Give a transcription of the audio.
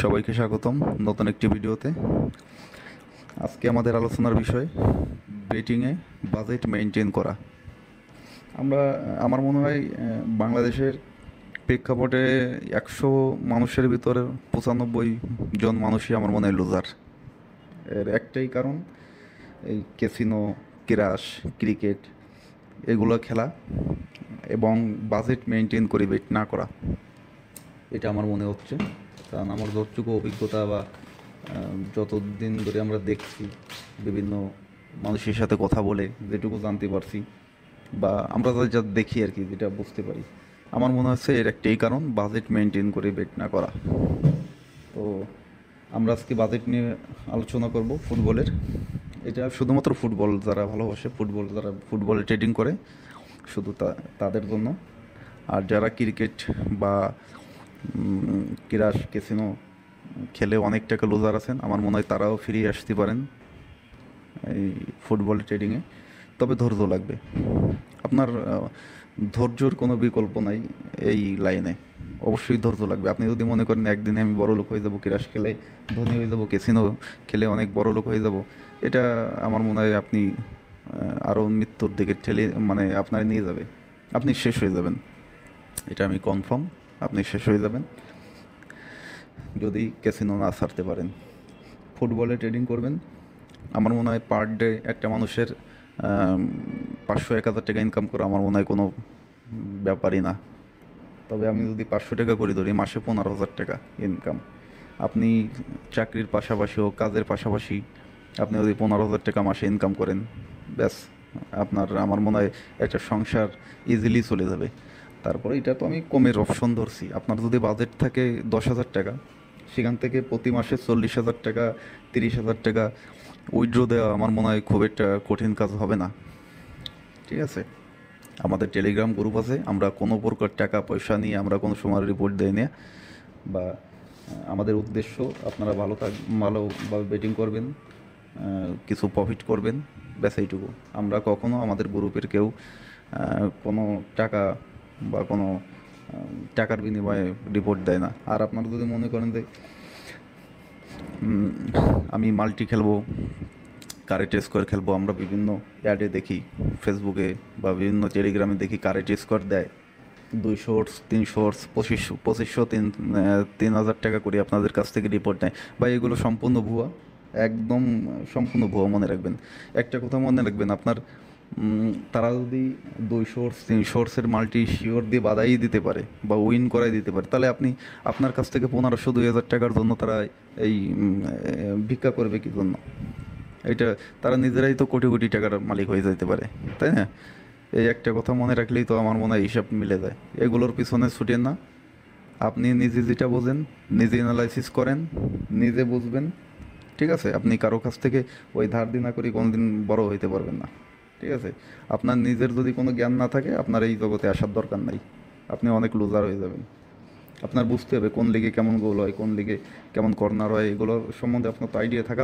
সবাইকে স্বাগতম নতুন একটি ভিডিওতে। আজকে আমাদের আলোচনার বিষয় বেটিংয়ে বাজেট মেনটেন করা। আমার মনে হয় বাংলাদেশের প্রেক্ষাপটে 100 মানুষের ভিতরে 95 জন মানুষই আমার মনে হয় লুজার। এর একটাই কারণ, এই ক্যাসিনো, ক্রাশ, ক্রিকেট এগুলো খেলা এবং বাজেট মেনটেন করে বেট না করা, এটা আমার মনে হচ্ছে। কারণ আমার যতটুকু অভিজ্ঞতা বা যতদিন ধরে আমরা দেখছি, বিভিন্ন মানুষের সাথে কথা বলে যেটুকু জানতে পারছি বা আমরা যা দেখি আর কি, যেটা বুঝতে পারি, আমার মনে হচ্ছে এর একটাই কারণ বাজেট মেনটেন করে বেট না করা। তো আমরা আজকে বাজেট নিয়ে আলোচনা করব ফুটবলের। এটা শুধুমাত্র ফুটবল যারা ভালোবাসে, যারা ফুটবলে ট্রেডিং করে, শুধু তাদের জন্য। আর যারা ক্রিকেট বা ক্রাশ, ক্যাসিনো খেলে অনেক টাকা লুজার আছেন, আমার মনে হয় তারাও ফিরিয়ে আসতে পারেন এই ফুটবল ট্রেডিংয়ে। তবে ধৈর্য লাগবে আপনার। ধৈর্যর কোনো বিকল্প নাই এই লাইনে, অবশ্যই ধৈর্য লাগবে। আপনি যদি মনে করেন একদিনে আমি বড় লোক হয়ে যাবো, ক্রাশ খেলে ধনী হয়ে যাবো, ক্যাসিনো খেলে অনেক বড় লোক হয়ে যাব, এটা আমার মনে হয় আপনি আরও মৃত্যুর দিকে ঠেলে আপনার নিয়ে যাবে। আপনি শেষ হয়ে যাবেন, এটা আমি কনফার্ম। আপনি শেষ হয়ে যাবেন যদি ক্যাসিনো না ছাড়তে পারেন। ফুটবলে ট্রেডিং করবেন, আমার মনে হয় পার ডে একটা মানুষের 500-1000 টাকা ইনকাম করা আমার মনে হয় কোনো ব্যাপারই না। তবে আমি যদি 500 টাকা করে ধরি, মাসে 15,000 টাকা ইনকাম। আপনি চাকরির পাশাপাশি ও কাজের পাশাপাশি আপনি যদি 15,000 টাকা মাসে ইনকাম করেন, ব্যাস আমার মনে হয় একটা সংসার ইজিলি চলে যাবে। তারপরে এটা তো আমি কমের অপশন ধরছি। আপনার যদি বাজেট থাকে 10,000 টাকা, সেখান থেকে প্রতি মাসে 40,000 টাকা, 30,000 টাকা উইথড্র দেওয়া আমার মনে হয় খুব একটা কঠিন কাজ হবে না। ঠিক আছে, আমাদের টেলিগ্রাম গ্রুপ আছে, আমরা কোনো প্রকার টাকা পয়সা নিয়ে আমরা কোনো সময় রিপোর্ট দেই না। বা আমাদের উদ্দেশ্য আপনারা ভালোভাবে বেটিং করবেন, কিছু প্রফিট করবেন, ব্যাস এইটুকু। আমরা কখনো আমাদের গ্রুপের কেউ কোনো টাকা বা কোনো টাকার বিনিময়ে রিপোর্ট দেয় না। আর আপনারা যদি মনে করেন যে আমি মাল্টি খেলবো, কারেন্ট স্কোয়ার খেলবো, আমরা বিভিন্ন অ্যাডে দেখি, ফেসবুকে বা বিভিন্ন টেলিগ্রামে দেখি কারেন্ট স্কোয়ার দেয় 200 ওয়াটস, 300 ওয়াটস, 2500, 3,000 টাকা করে আপনাদের কাছ থেকে রিপোর্ট নেয়। বা এগুলো সম্পূর্ণ ভুয়া, একদম সম্পূর্ণ ভুয়া। মনে রাখবেন একটা কথা, মনে রাখবেন আপনার তারা যদি 200 ওয়াটস, 300 ওয়াটসের মাল্টি শিওর দিয়ে বাধাই দিতে পারে বা উইন করাই দিতে পারে, তাহলে আপনি আপনার কাছ থেকে 1500-2000 টাকার জন্য তারা এই ভিক্ষা করবে কী জন্য? এটা তারা নিজেরাই তো কোটি কোটি টাকার মালিক হয়ে যেতে পারে, তাই না? এই একটা কথা মনে রাখলেই তো আমার মনে হয় হিসাব মিলে যায়। এগুলোর পিছনে ছুটেন না। আপনি নিজে যেটা বোঝেন, নিজে অ্যানালাইসিস করেন, নিজে বুঝবেন। ঠিক আছে, আপনি কারো কাছ থেকে ওই ধার দিনা করে কোনোদিন বড় হইতে পারবেন না। ঠিক আছে, আপনার নিজের যদি কোনো জ্ঞান না থাকে, আপনার এই জগতে আসার দরকার নাই। আপনি অনেক লুজার হয়ে যাবেন। আপনার বুঝতে হবে কোন লিগে কেমন গোল হয়, কোন লিগে কেমন কর্নার হয়, এগুলোর সম্বন্ধে আপনার তো আইডিয়া থাকা